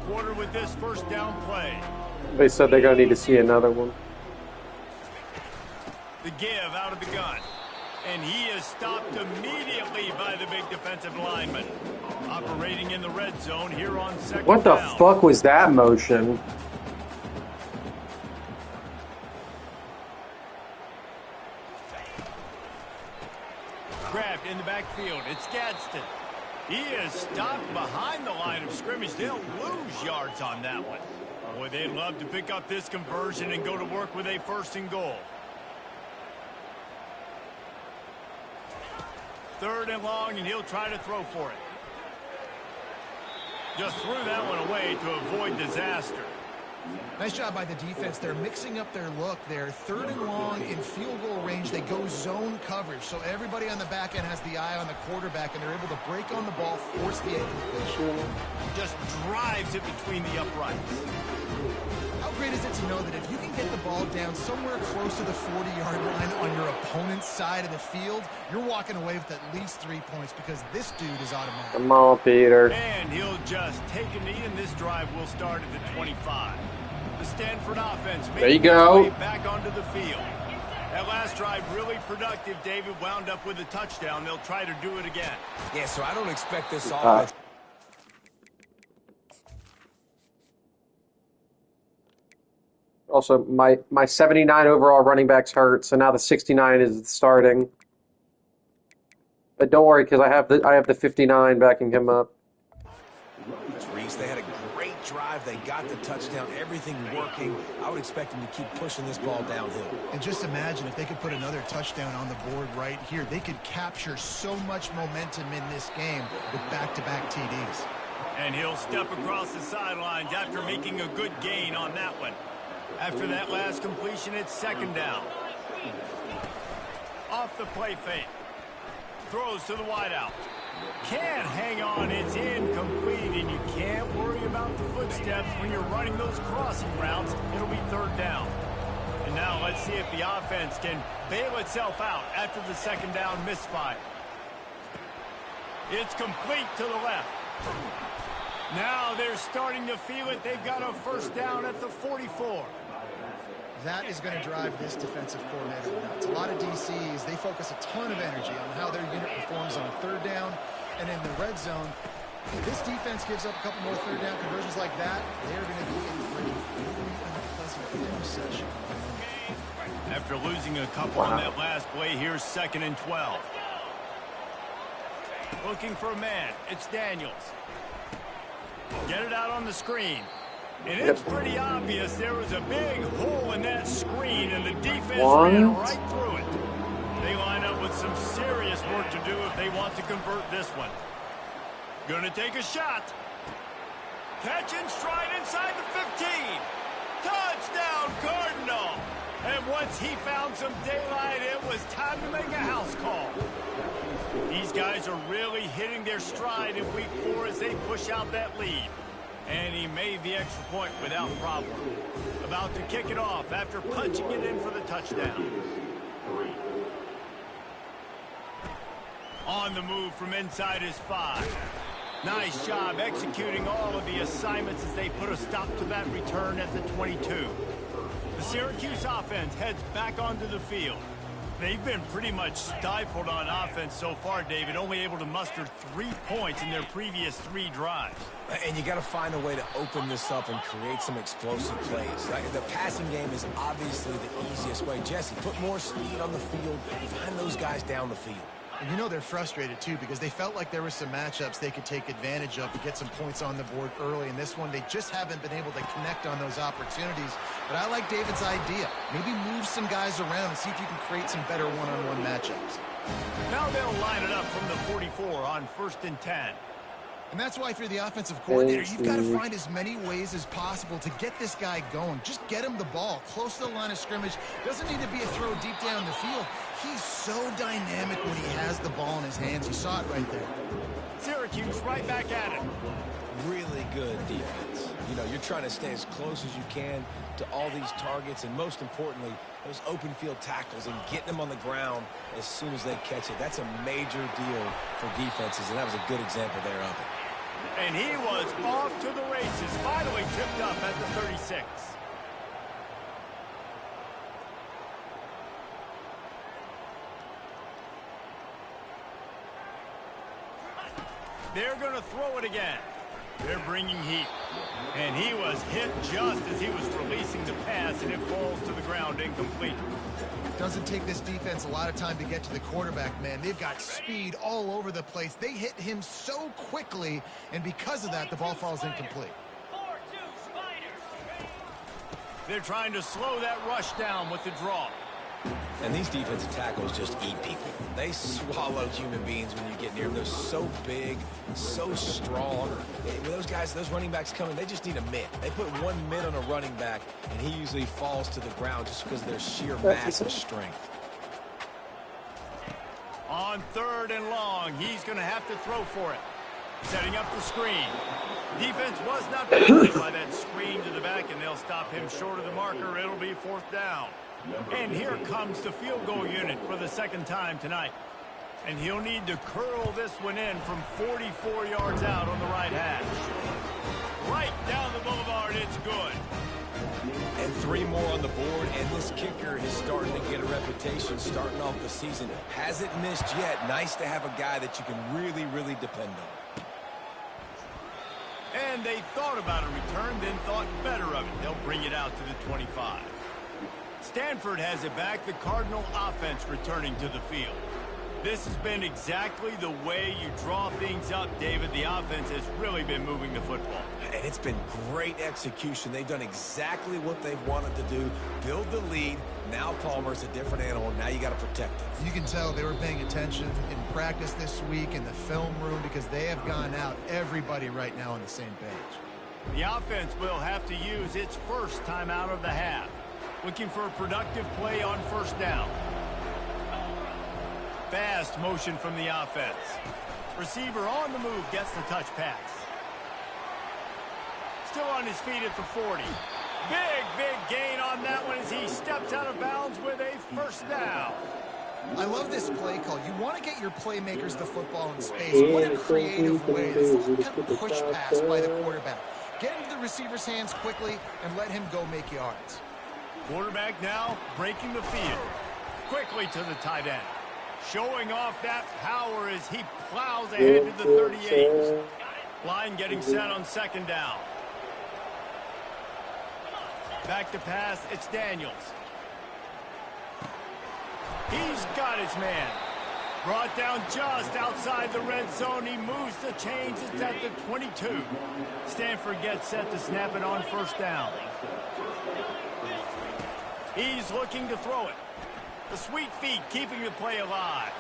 quarter with this first down play. They said they're going to need to see another one. The give out of the gun. And he is stopped immediately by the big defensive lineman. Operating in the red zone here on second down. What the fuck was that motion? Grabbed in the backfield. It's Gadsden. He is stopped behind the line of scrimmage. They'll lose yards on that one. Boy, they'd love to pick up this conversion and go to work with a 1st and goal. 3rd and long, and he'll try to throw for it. Just threw that one away to avoid disaster. Nice job by the defense. They're mixing up their look there. 3rd and long in field goal range. They go zone coverage. So everybody on the back end has the eye on the quarterback, and they're able to break on the ball, force the incompletion. Just drives it between the uprights. How great is it to know that if you can get the ball down somewhere close to the 40-yard line on your opponent's side of the field, you're walking away with at least 3 points because this dude is automatic. Come on, Peter. And he'll just take a knee, and this drive will start at the 25. The Stanford offense making its way back onto the field. That last drive really productive. David wound up with a touchdown. They'll try to do it again. Yeah, so I don't expect this offense. Also, my 79 overall running back's hurt, so now the 69 is starting. But don't worry, because I have the 59 backing him up. They had a great drive. They got the touchdown. Everything working. I would expect them to keep pushing this ball downhill. And just imagine if they could put another touchdown on the board right here. They could capture so much momentum in this game with back-to-back TDs. And he'll step across the sidelines after making a good gain on that one. After that last completion, it's 2nd down. Off the play fake. Throws to the wideout. Can't hang on, it's incomplete, and you can't worry about the footsteps when you're running those crossing routes. It'll be 3rd down. And now let's see if the offense can bail itself out after the 2nd down misfire. It's complete to the left. Now they're starting to feel it. They've got a 1st down at the 44. That is going to drive this defensive coordinator nuts. A lot of DCs, they focus a ton of energy on how their unit performs on 3rd down. And in the red zone, if this defense gives up a couple more 3rd down conversions like that, they're going to be in for a really unpleasant finish session. After losing a couple on that last play, here's 2nd and 12. Looking for a man. It's Daniels. Get it out on the screen. And it's pretty obvious there was a big hole in that screen, and the defense ran right through it. They line up with some serious work to do if they want to convert this one. Gonna take a shot. Catch and stride inside the 15. Touchdown, Cardinal. And once he found some daylight, it was time to make a house call. These guys are really hitting their stride in week 4 as they push out that lead. And he made the extra point without problem. About to kick it off after punching it in for the touchdown. On the move from inside his 5. Nice job executing all of the assignments as they put a stop to that return at the 22. The Syracuse offense heads back onto the field. They've been pretty much stifled on offense so far, David, only able to muster 3 points in their previous 3 drives. And you got to find a way to open this up and create some explosive plays. The passing game is obviously the easiest way. Jesse, put more speed on the field, find those guys down the field. And you know they're frustrated, too, because they felt like there were some matchups they could take advantage of to get some points on the board early. In this one, they just haven't been able to connect on those opportunities. But I like David's idea. Maybe move some guys around and see if you can create some better one-on-one matchups. Now they'll line it up from the 44 on 1st and 10. And that's why if you're the offensive coordinator, you've got to find as many ways as possible to get this guy going. Just get him the ball close to the line of scrimmage. Doesn't need to be a throw deep down the field. He's so dynamic when he has the ball in his hands. You saw it right there. Syracuse right back at it. Really good defense. You know, you're trying to stay as close as you can to all these targets, and most importantly, those open field tackles and getting them on the ground as soon as they catch it. That's a major deal for defenses, and that was a good example there of it. And he was off to the races. 5 36. They're going to throw it again. They're bringing heat. And he was hit just as he was releasing the pass, and it falls to the ground incomplete. Doesn't take this defense a lot of time to get to the quarterback, man. They've got speed all over the place. They hit him so quickly, and because of that, the ball falls incomplete. They're trying to slow that rush down with the draw. And these defensive tackles just eat people. They swallow human beings when you get near them. They're so big, so strong. When those guys, those running backs come in, they just need a mitt. They put one mitt on a running back, and he usually falls to the ground just because of their sheer mass and strength. On 3rd and long, he's going to have to throw for it. Setting up the screen. Defense was not fooled by that screen to the back, and they'll stop him short of the marker. It'll be 4th down. And here comes the field goal unit for the 2nd time tonight. And he'll need to curl this one in from 44 yards out on the right hash. Right down the boulevard, it's good. And 3 more on the board, and this kicker is starting to get a reputation starting off the season. Hasn't missed yet. Nice to have a guy that you can really, really depend on. And they thought about a return, then thought better of it. They'll bring it out to the 25. Stanford has it back, the Cardinal offense returning to the field. This has been exactly the way you draw things up, David. The offense has really been moving the football. And it's been great execution. They've done exactly what they've wanted to do. Build the lead. Now Palmer's a different animal. Now you got to protect it. You can tell they were paying attention in practice this week in the film room because they have gone out, everybody right now on the same page. The offense will have to use its first timeout of the half. Looking for a productive play on 1st down. Fast motion from the offense. Receiver on the move gets the touch pass. Still on his feet at the 40. Big gain on that one as he steps out of bounds with a 1st down. I love this play call. You want to get your playmakers the football in space. What a creative way. This little kind of push pass by the quarterback. Get into the receiver's hands quickly and let him go make yards. Quarterback now breaking the field. Quickly to the tight end. Showing off that power as he plows ahead to the 38. Line getting set on 2nd down. Back to pass, it's Daniels. He's got his man. Brought down just outside the red zone. He moves the chains. It's at the 22. Stanford gets set to snap it on 1st down. He's looking to throw it. The sweet feet keeping the play alive.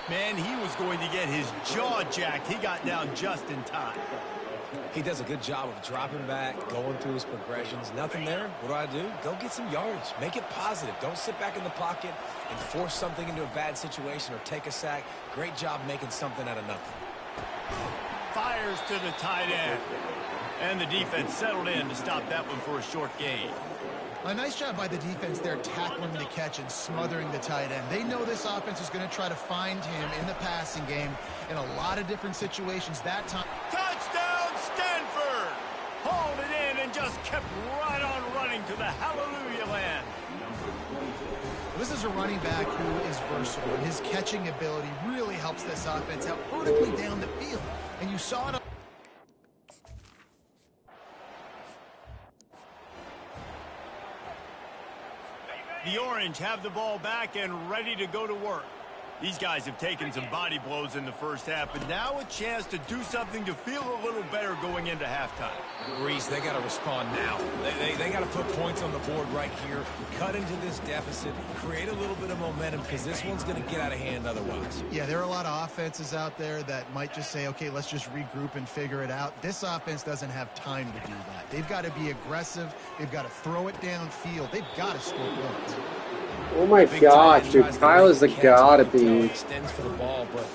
Man, he was going to get his jaw jacked. He got down just in time. He does a good job of dropping back, going through his progressions. Nothing there. What do? Go get some yardage. Make it positive. Don't sit back in the pocket and force something into a bad situation or take a sack. Great job making something out of nothing. Fires to the tight end. And the defense settled in to stop that one for a short gain. A nice job by the defense there tackling the catch and smothering the tight end. They know this offense is going to try to find him in the passing game in a lot of different situations that time. Touchdown, Stanford! Hauled it in and just kept right on running to the hallelujah land. This is a running back who is versatile. His catching ability really helps this offense out vertically down the field. And you saw it. The Orange have the ball back and ready to go to work. These guys have taken some body blows in the 1st half, but now a chance to do something to feel a little better going into halftime. Reese, they got to respond now. They got to put points on the board right here, cut into this deficit, create a little bit of momentum because this one's going to get out of hand otherwise. Yeah, there are a lot of offenses out there that might just say, okay, let's just regroup and figure it out. This offense doesn't have time to do that. They've got to be aggressive. They've got to throw it downfield. They've got to score points. Oh my gosh, dude, Kyle is the god at these. Extends for the ball, but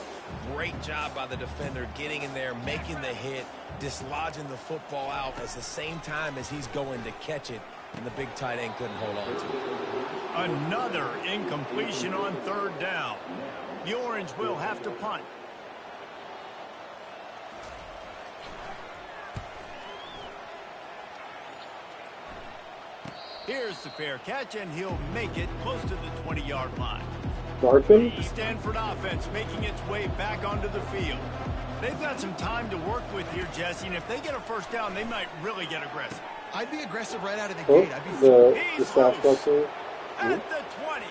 great job by the defender getting in there, making the hit, dislodging the football out at the same time as he's going to catch it, and the big tight end couldn't hold on to it. Another incompletion on 3rd down. The Orange will have to punt. Here's the fair catch, and he'll make it close to the 20-yard line. Martin? The Stanford offense making its way back onto the field. They've got some time to work with here, Jesse, and if they get a first down, they might really get aggressive. I'd be aggressive right out of the Oh, gate. I'd be the staff structure. At the 20.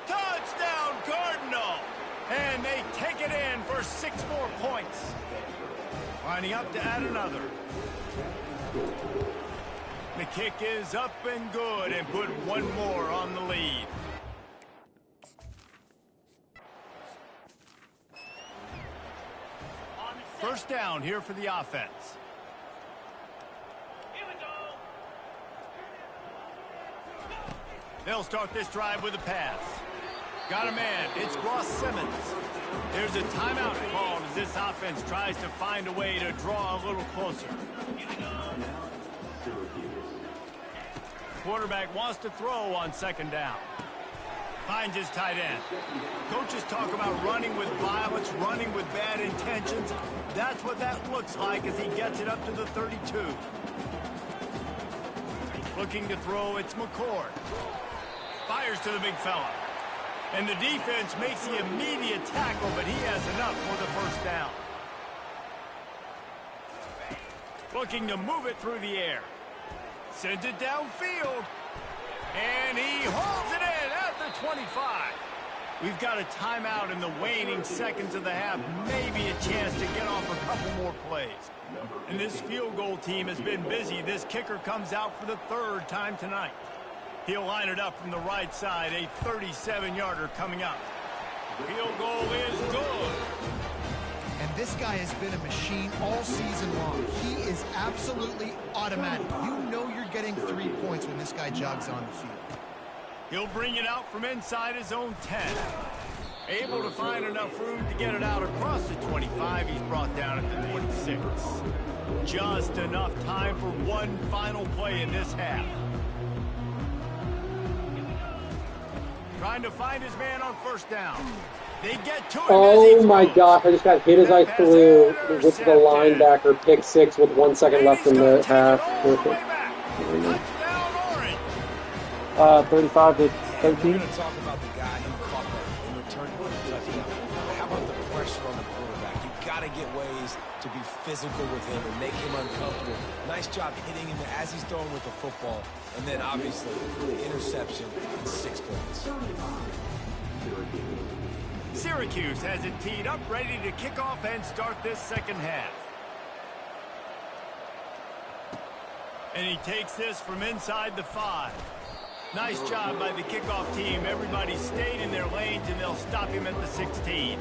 Touchdown, Cardinal! And they take it in for 6 more points. Lining up to add another. The kick is up and good and put one more on the lead. First down here for the offense. They'll start this drive with a pass. Got a man. It's Ross Simmons. There's a timeout called as this offense tries to find a way to draw a little closer. Quarterback wants to throw on second down. Finds his tight end. Coaches talk about running with violence, running with bad intentions. That's what that looks like as he gets it up to the 32. Looking to throw, it's McCord. Fires to the big fella. And the defense makes the immediate tackle, but he has enough for the first down. Looking to move it through the air. Sends it downfield. And he holds it in at the 25. We've got a timeout in the waning seconds of the half. Maybe a chance to get off a couple more plays. And this field goal team has been busy. This kicker comes out for the 3rd time tonight. He'll line it up from the right side. A 37-yarder coming up. Field goal is good. And this guy has been a machine all season long. He is absolutely automatic. You know you're getting 3 points when this guy jogs on the field. He'll bring it out from inside his own 10. Able to find enough room to get it out across the 25. He's brought down at the 26. Just enough time for one final play in this half. Trying to find his man on first down. They get to him. Oh my gosh, I just got hit as I threw with the linebacker pick 6 with 1 second left in the half. 35 to 13. We're going to talk about the guy who caught that and returned for the touchdown. But how about the pressure on the quarterback? You've got to get ways to be physical with him and make him uncomfortable. Nice job hitting him as he's throwing with the football. And then, obviously, the interception and 6 points. Syracuse has it teed up, ready to kick off and start this second half. And he takes this from inside the 5. Nice job by the kickoff team. Everybody stayed in their lanes, and they'll stop him at the 16.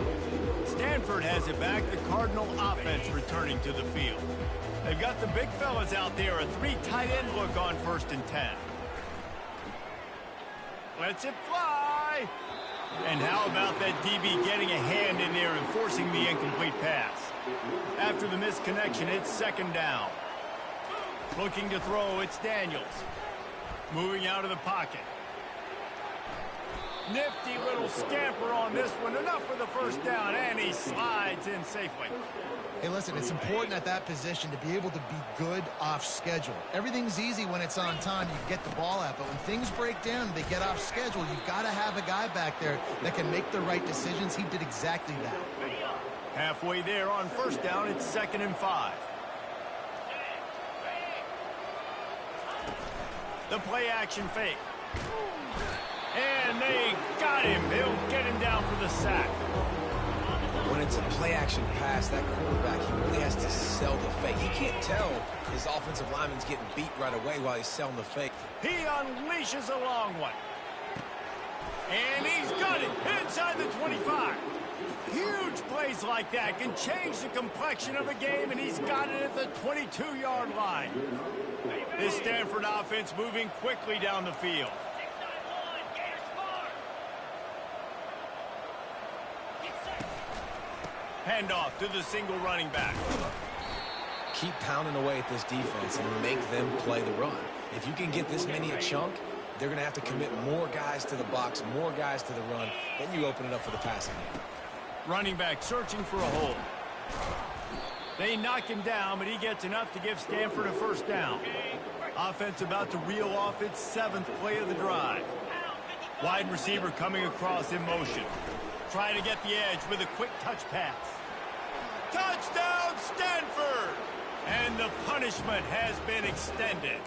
Stanford has it back. The Cardinal offense returning to the field. They've got the big fellas out there. A 3 tight end look on 1st and 10. Lets it fly. And how about that DB getting a hand in there and forcing the incomplete pass? After the misconnection, it's 2nd down. Looking to throw, it's Daniels. Moving out of the pocket. Nifty little scamper on this one. Enough for the first down, and he slides in safely. Hey, listen, it's important at that position to be able to be good off schedule. Everything's easy when it's on time. You get the ball out, but when things break down, they get off schedule. You've got to have a guy back there that can make the right decisions. He did exactly that. Halfway there on 1st down, it's 2nd and 5. The play action fake. And they got him. They'll get him down for the sack. When it's a play-action pass, that quarterback, he really has to sell the fake. He can't tell his offensive lineman's getting beat right away while he's selling the fake. He unleashes a long one. And he's got it inside the 25. Huge plays like that can change the complexion of a game, and he's got it at the 22-yard line. This Stanford offense moving quickly down the field. Handoff to the single running back. Keep pounding away at this defense and make them play the run. If you can get this many a chunk, they're going to have to commit more guys to the box, more guys to the run. Then you open it up for the passing game. Running back searching for a hole. They knock him down, but he gets enough to give Stanford a first down. Offense about to reel off its 7th play of the drive. Wide receiver coming across in motion. Trying to get the edge with a quick touch pass. Touchdown, Stanford! And the punishment has been extended.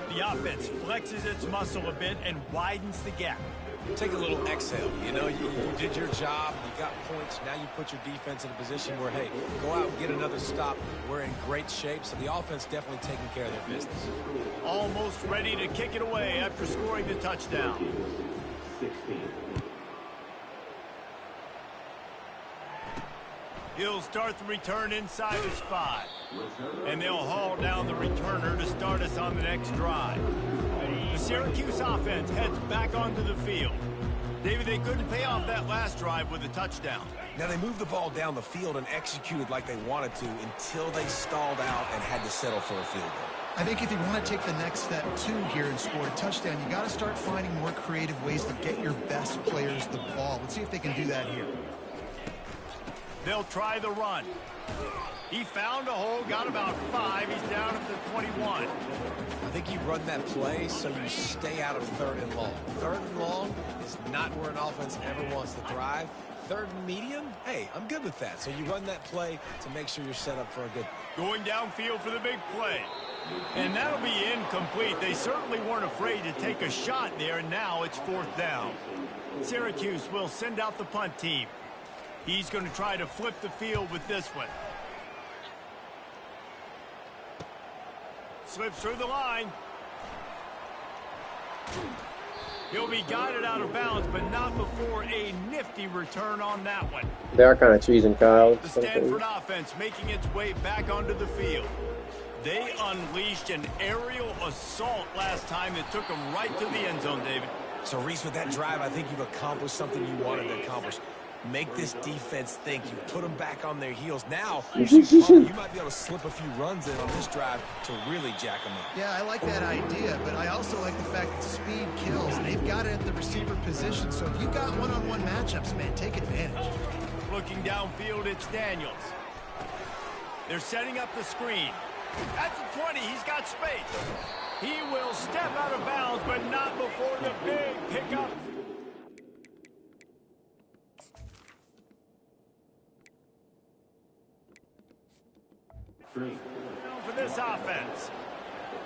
The offense flexes its muscle a bit and widens the gap. Take a little exhale. You know, you did your job. You got points. Now you put your defense in a position where, hey, go out and get another stop. We're in great shape, so the offense definitely taking care of their business. Almost ready to kick it away after scoring the touchdown. He'll start the return inside his 5. And they'll haul down the returner to start us on the next drive. The Syracuse offense heads back onto the field. David, they couldn't pay off that last drive with a touchdown. Now they moved the ball down the field and executed like they wanted to until they stalled out and had to settle for a field goal. I think if you want to take the next step, too, here and score a touchdown, you got to start finding more creative ways to get your best players the ball. Let's see if they can do that here. They'll try the run. He found a hole, got about 5. He's down at the 21. I think you run that play so you stay out of 3rd and long. 3rd and long is not where an offense ever wants to thrive. 3rd and medium, hey, I'm good with that. So you run that play to make sure you're set up for a good... Going downfield for the big play. And that'll be incomplete. They certainly weren't afraid to take a shot there, and now it's 4th down. Syracuse will send out the punt team. He's going to try to flip the field with this one. Slips through the line. He'll be guided out of bounds, but not before a nifty return on that one. They are kind of cheesing, Kyle. The Stanford offense making its way back onto the field. They unleashed an aerial assault last time that took them right to the end zone, David. So, Reese, with that drive, I think you've accomplished something you wanted to accomplish. Make this defense think. You put them back on their heels. Now, you might be able to slip a few runs in on this drive to really jack them up. Yeah, I like that idea, but I also like the fact that speed kills. They've got it at the receiver position, so if you got one-on-one matchups, man, take advantage. Looking downfield, it's Daniels. They're setting up the screen. At the 20, he's got space. He will step out of bounds, but not before the big pickup. For this offense.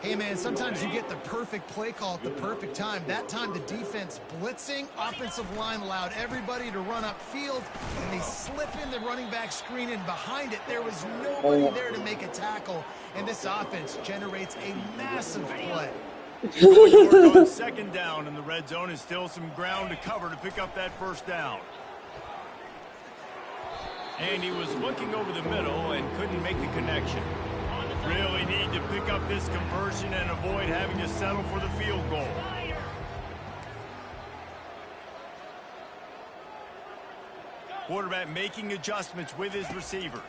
Hey, man, sometimes you get the perfect play call at the perfect time. That time, the defense blitzing, offensive line allowed everybody to run upfield, and they slip in the running back screen, and behind it, there was nobody there to make a tackle, and this offense generates a massive play. On 2nd down in the red zone is still some ground to cover to pick up that 1st down. And he was looking over the middle and couldn't make the connection. Really need to pick up this conversion and avoid having to settle for the field goal. Quarterback making adjustments with his receivers.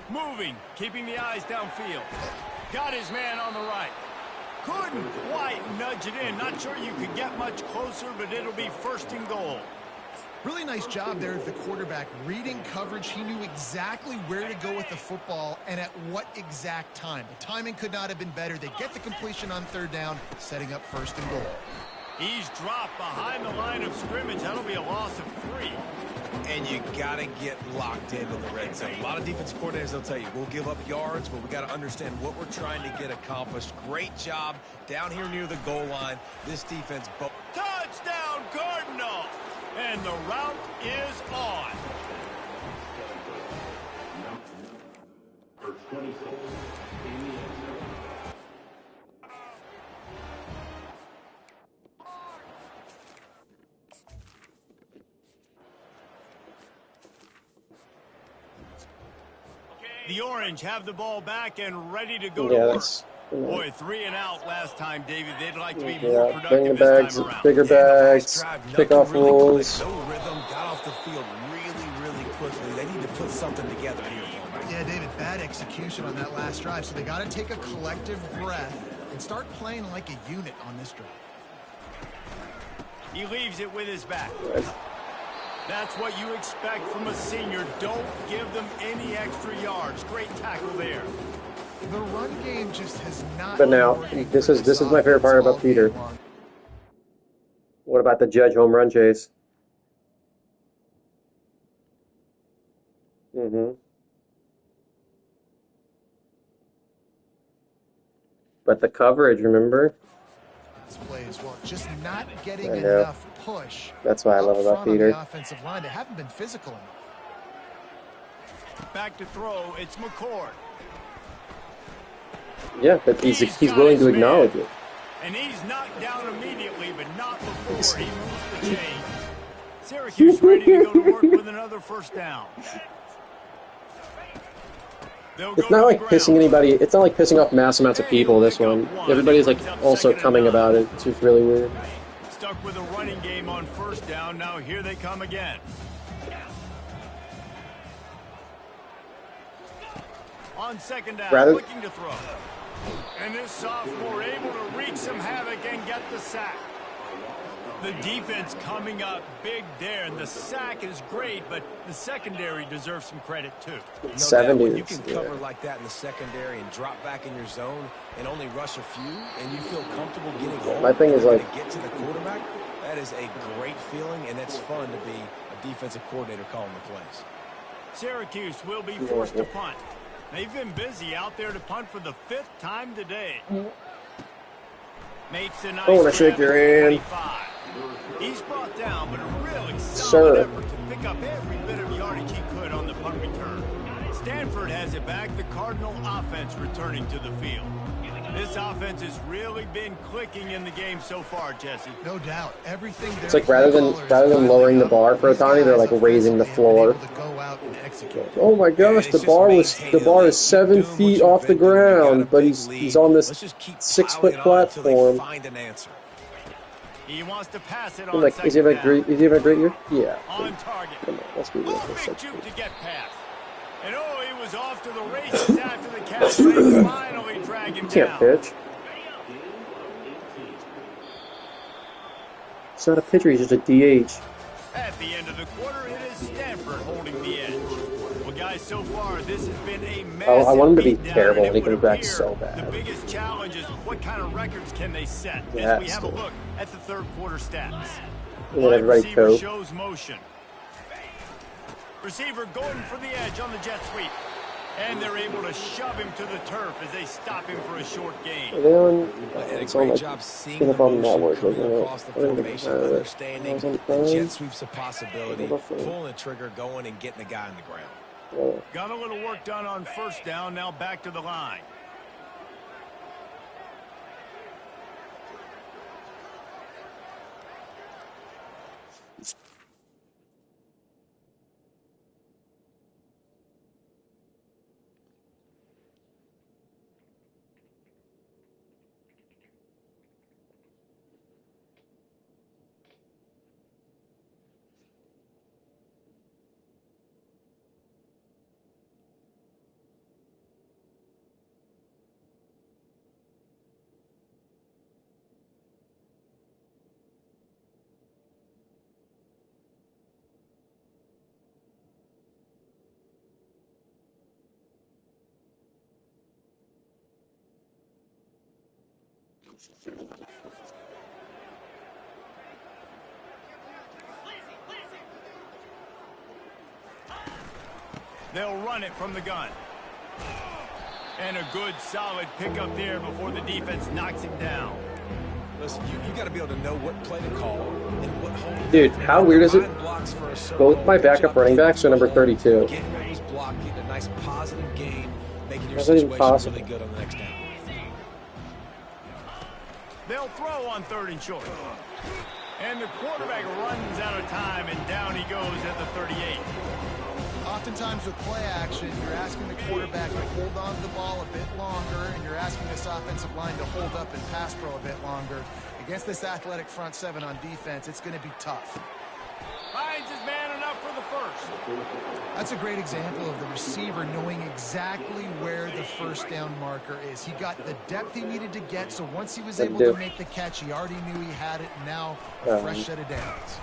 Moving, keeping the eyes downfield. Got his man on the right. Couldn't quite nudge it in. Not sure you could get much closer, but it'll be 1st and goal. Really nice job there of the quarterback. Reading coverage, he knew exactly where to go with the football and at what exact time. The timing could not have been better. They get the completion on 3rd down, setting up 1st and goal. He's dropped behind the line of scrimmage. That'll be a loss of 3. And you got to get locked into the red zone. A lot of defensive coordinators, they'll tell you, we'll give up yards, but we got to understand what we're trying to get accomplished. Great job down here near the goal line. This defense... Touchdown, Cardinal! And the route is on. The Orange have the ball back and ready to go to work. Boy, 3 and out last time, David. They'd like to be more productive this time around. Bigger bags, kickoff rules. No rhythm, got off the field really quickly. They need to put something together here. Yeah, David, bad execution on that last drive, so they got to take a collective breath and start playing like a unit on this drive. He leaves it with his back. That's what you expect from a senior. Don't give them any extra yards. Great tackle there. The run game just has not. But now, this is my favorite part about Peter. What about the Judge home run chase? But the coverage, remember? This play as well, just not getting enough push. That's what I love about Peter. The offensive line, they haven't been physical enough. Back to throw, it's McCord. Yeah, but he's willing to acknowledge it. And he's knocked down immediately, but not before he moves the chain. Syracuse ready to go to work with another first down. It's not like pissing anybody. It's not like pissing off mass amounts of people. This one, everybody's like also coming about it. It's just really weird. Stuck with a running game on first down. Now here they come again. On second down, looking to throw. And this sophomore able to wreak some havoc and get the sack. The defense coming up big there, and the sack is great, but the secondary deserves some credit too. No doubt, when you can cover like that in the secondary and drop back in your zone and only rush a few, and you feel comfortable getting home. My thing is like to get to the quarterback. That is a great feeling, and it's fun to be a defensive coordinator calling the plays. Syracuse will be forced to punt. They've been busy out there to punt for the 5th time today. Makes a nice I shake your hand. He's brought down, but a really solid effort to pick up every bit of yardage he could on the punt return. Stanford has it back, the Cardinal offense returning to the field. This offense has really been clicking in the game so far, Jesse. No doubt. Everything. It's like rather than lowering the bar for Otani, they're like raising the floor. Oh my gosh, the bar is 7 feet off the ground, but he's on this 6-foot platform. He wants to pass it on. Like, is he having a great year? Yeah. On target. Come on, let's be real. Big juke to get past. And he was off to the races after the catch. They finally drag him down. Can't pitch. He's not a pitcher, he's just a DH. At the end of the quarter, it is Stanford holding the edge. Well, guys, so far, this has been a massive I want him to be beatdown, terrible when he it comes would back appear so bad. The biggest challenge is what kind of records can they set as we have a look at the third quarter stats. And then everybody receiver shows motion. Receiver going for the edge on the jet sweep. And they're able to shove him to the turf as they stop him for a short gain. Are they on? It's on like Cinnabon Network, isn't it? Across the formation, understanding the jet sweep's a possibility, pulling the trigger, going and getting the guy on the ground. Got a little work done on first down, now back to the line. They'll run it from the gun. And a good, solid pickup there before the defense knocks him down. Listen, you got to be able to know what play to call and what hold. Dude, how weird is it? Both my backup running backs are number 32. Getting those blocked, getting a nice positive gain, making your How's that even situation possible? really good on the next down. They'll throw on 3rd and short. And the quarterback runs out of time, and down he goes at the 38. Oftentimes with play action, you're asking the quarterback to hold on to the ball a bit longer, and you're asking this offensive line to hold up and pass pro a bit longer. Against this athletic front seven on defense, it's going to be tough. Finds his man enough for the first. That's a great example of the receiver knowing exactly where the first down marker is. He got the depth he needed to get, so once he was able to make the catch, he already knew he had it, and now a fresh set of downs.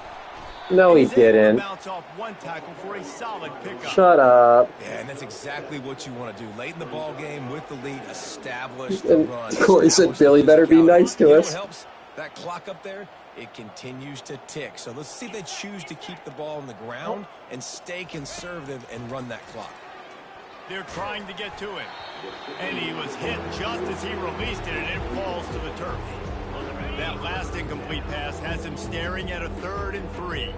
No, he didn't. Bounce off one tackle for a solid pickup. Shut up. Yeah, and that's exactly what you want to do. Late in the ball game with the lead, establish the And run. Corey said Billy better be nice to us. What helps? That clock up there, it continues to tick. So let's see if they choose to keep the ball on the ground and stay conservative and run that clock. They're trying to get to him. And he was hit just as he released it, and it falls to the turf. That last incomplete pass has him staring at a 3rd and 3.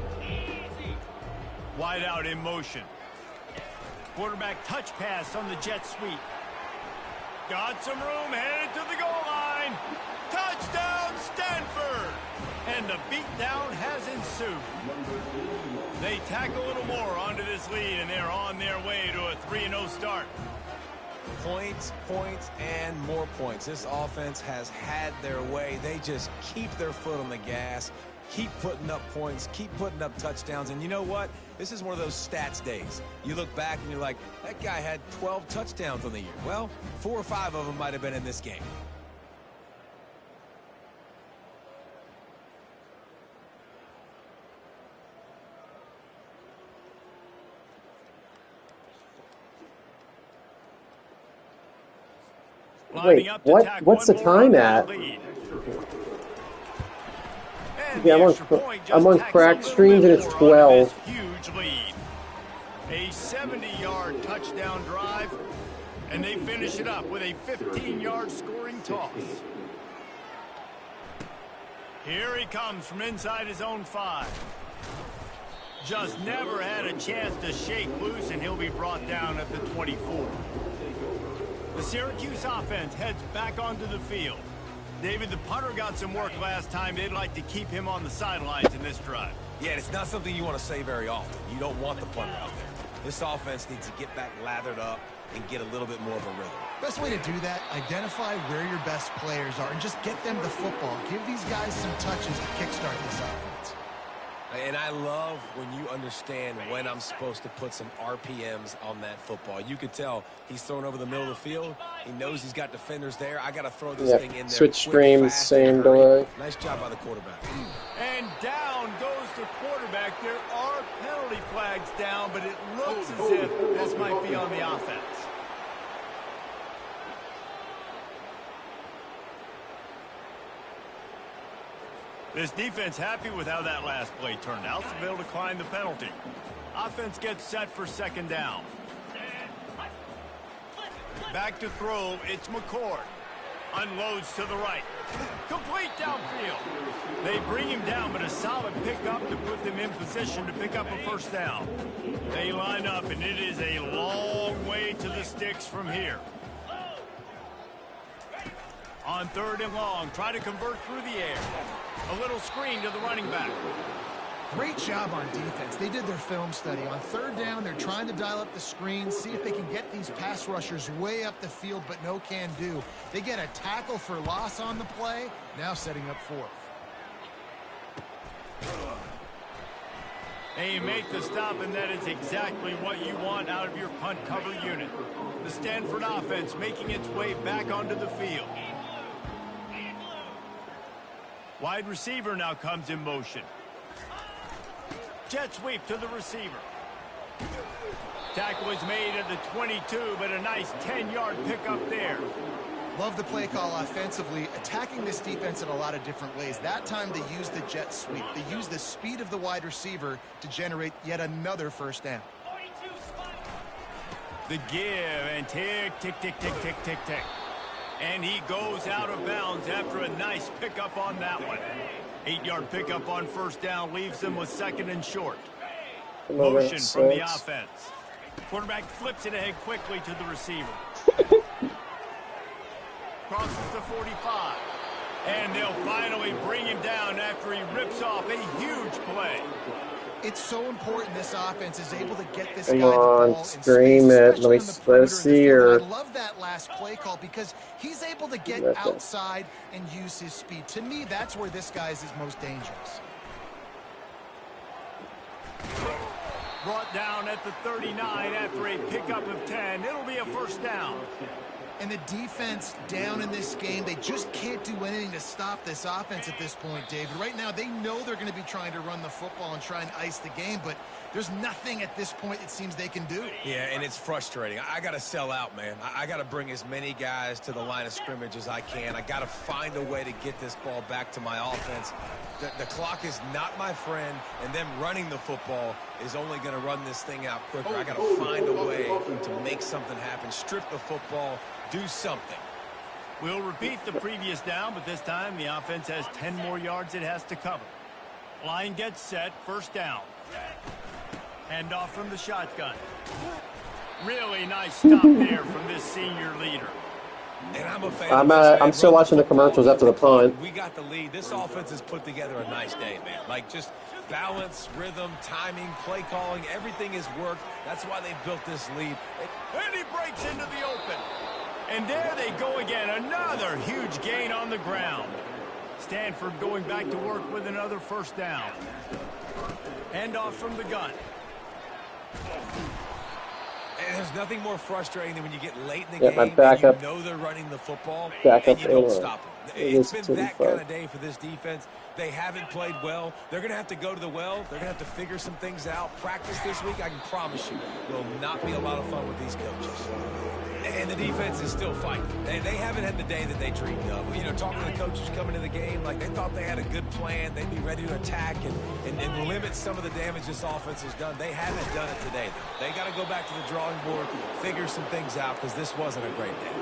Wide out in motion. Quarterback touch pass on the jet sweep. Got some room, headed to the goal line. Touchdown, Stanford! And the beatdown has ensued. They tack a little more onto this lead, and they're on their way to a 3-0 start. Points, points, and more points. This offense has had their way. They just keep their foot on the gas, keep putting up points, keep putting up touchdowns. And you know what? This is one of those stats days. You look back and you're like, that guy had 12 touchdowns on the year. Well, 4 or 5 of them might have been in this game. Wait, what? What's the time at? Yeah, I'm on cracked streams and it's 12. Huge lead. A 70-yard touchdown drive, and they finish it up with a 15-yard scoring toss. Here he comes from inside his own 5. Just never had a chance to shake loose, and he'll be brought down at the 24. The Syracuse offense heads back onto the field. David, the punter got some work last time. They'd like to keep him on the sidelines in this drive. Yeah, it's not something you want to say very often. You don't want the punter out there. This offense needs to get back lathered up and get a little bit more of a rhythm. Best way to do that, identify where your best players are and just get them the football. Give these guys some touches to kickstart this offense. And I love when you understand when I'm supposed to put some RPMs on that football. You could tell he's thrown over the middle of the field. He knows he's got defenders there. I got to throw this thing in there. Switch streams, same delay. Nice job by the quarterback. And down goes the quarterback. There are penalty flags down, but it looks as if this might be on the offense. This defense happy with how that last play turned out, so they'll decline the penalty. Offense gets set for 2nd down. Back to throw, it's McCord. Unloads to the right. Complete downfield. They bring him down, but a solid pickup to put them in position to pick up a 1st down. They line up, and it is a long way to the sticks from here. On 3rd and long, try to convert through the air. A little screen to the running back. Great job on defense. They did their film study. On 3rd down, they're trying to dial up the screen, see if they can get these pass rushers way up the field, but no can do. They get a tackle for loss on the play, now setting up 4th. They make the stop, and that is exactly what you want out of your punt cover unit. The Stanford offense making its way back onto the field. Wide receiver now comes in motion. Jet sweep to the receiver. Tackle is made at the 22, but a nice 10-yard pickup there. Love the play call offensively, attacking this defense in a lot of different ways. That time they used the jet sweep. They used the speed of the wide receiver to generate yet another 1st down. The give and tick, tick, tick, tick, tick, tick, tick. And he goes out of bounds after a nice pickup on that one. 8-yard pickup on 1st down leaves them with 2nd and short. Motion from the offense. Quarterback flips it ahead quickly to the receiver. Crosses the 45. And they'll finally bring him down after he rips off a huge play. It's so important this offense is able to get this Come guy the ball on, in scream space, it. Let us see here. her. I love that last play call because he's able to get outside and use his speed. To me, that's where this guy is his most dangerous. Brought down at the 39 after a pickup of 10. It'll be a 1st down. And the defense down in this game, they just can't do anything to stop this offense at this point, David. Right now, they know they're going to be trying to run the football and try and ice the game, but there's nothing at this point it seems they can do. Yeah, and it's frustrating. I got to sell out, man. I got to bring as many guys to the line of scrimmage as I can. I got to find a way to get this ball back to my offense. The clock is not my friend, and them running the football is only going to run this thing out quicker. I got to find a way to make something happen, strip the football, do something. We'll repeat the previous down, but this time the offense has 10 more yards it has to cover. Line gets set, first down. Handoff from the shotgun. Really nice stop there from this senior leader. And I'm a fan. I'm still watching the commercials after the punt. We got the lead. This offense has put together a nice day, man. Like, just balance, rhythm, timing, play calling, everything has worked. That's why they built this lead. And he breaks into the open. And there they go again. Another huge gain on the ground. Stanford going back to work with another first down. Handoff from the gun. And there's nothing more frustrating than when you get late in the game my backup, and you know they're running the football backup and you don't stop them. It's been that 35. kind of day for this defense. They haven't played well. They're going to have to go to the well. They're going to have to figure some things out. Practice this week, I can promise you, will not be a lot of fun with these coaches. And the defense is still fighting. They haven't had the day that they dreamed of. You know, talking to the coaches coming into the game, like they thought they had a good plan. They'd be ready to attack and limit some of the damage this offense has done. They haven't done it today, though. They got to go back to the drawing board, figure some things out, because this wasn't a great day.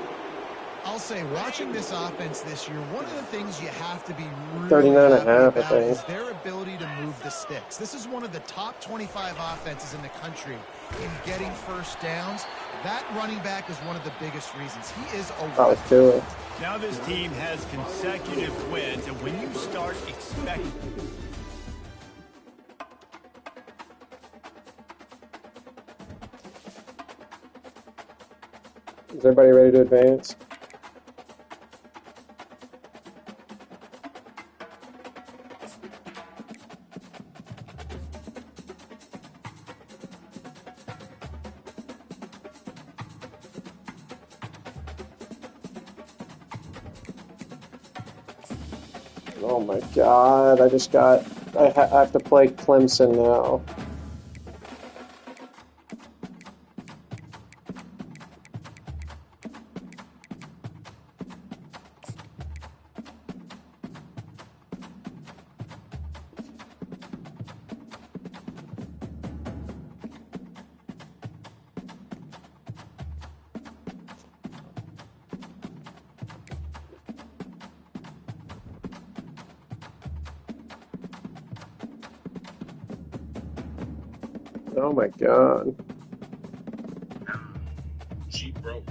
I'll say, watching this offense this year, one of the things you have to be really 39 and a happy half, I about think. is their ability to move the sticks. This is one of the top 25 offenses in the country in getting first downs. That running back is one of the biggest reasons. He is a Let's do it. Now this team has consecutive wins, and when you start expecting... Is everybody ready to advance? Oh my God, I have to play Clemson now. Oh my God. She broke.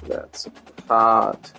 That's hot.